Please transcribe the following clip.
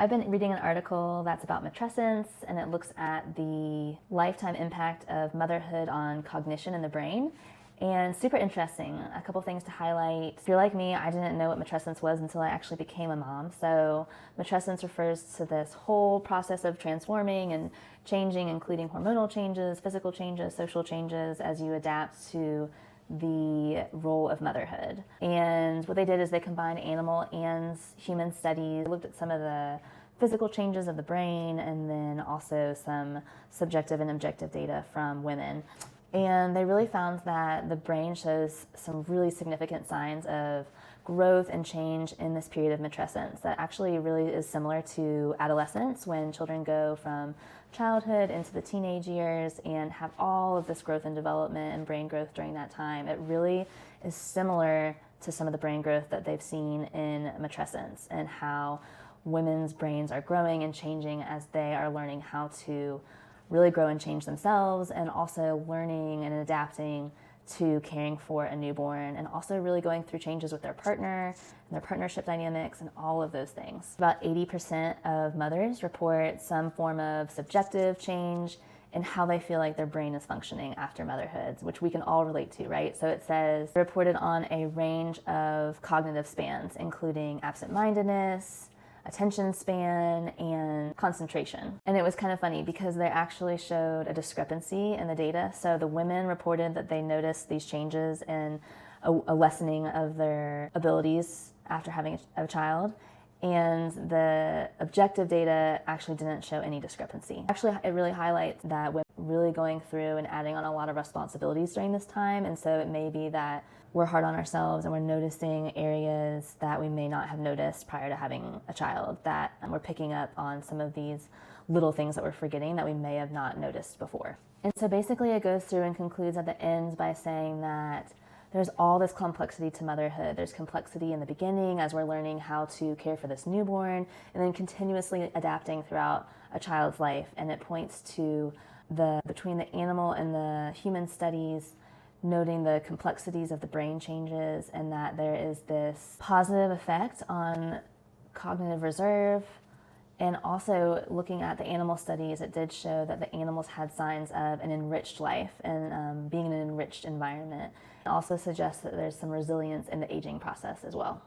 I've been reading an article that's about matrescence, and it looks at the lifetime impact of motherhood on cognition in the brain. And super interesting. A couple things to highlight. If you're like me, I didn't know what matrescence was until I actually became a mom. So matrescence refers to this whole process of transforming and changing, including hormonal changes, physical changes, social changes, as you adapt to the role of motherhood. And what they did is they combined animal and human studies, looked at some of the physical changes of the brain, and then also some subjective and objective data from women. And they really found that the brain shows some really significant signs of growth and change in this period of matrescence that actually really is similar to adolescence, when children go from childhood into the teenage years and have all of this growth and development and brain growth during that time. It really is similar to some of the brain growth that they've seen in matrescence, and how women's brains are growing and changing as they are learning how to really grow and change themselves, and also learning and adapting to caring for a newborn, and also really going through changes with their partner and their partnership dynamics and all of those things. About 80% of mothers report some form of subjective change in how they feel like their brain is functioning after motherhood, which we can all relate to, right? So it says reported on a range of cognitive spans, including absent-mindedness, attention span, and concentration. And it was kind of funny because they actually showed a discrepancy in the data. So the women reported that they noticed these changes in a lessening of their abilities after having a child, and the objective data actually didn't show any discrepancy. Actually, it really highlights that we're really going through and adding on a lot of responsibilities during this time, and so it may be that we're hard on ourselves and we're noticing areas that we may not have noticed prior to having a child, that we're picking up on some of these little things that we're forgetting that we may have not noticed before. And so basically it goes through and concludes at the end by saying that there's all this complexity to motherhood. There's complexity in the beginning as we're learning how to care for this newborn, and then continuously adapting throughout a child's life. And it points to between the animal and the human studies, noting the complexities of the brain changes, and that there is this positive effect on cognitive reserve. And also looking at the animal studies, it did show that the animals had signs of an enriched life and being in an enriched environment. It also suggests that there's some resilience in the aging process as well.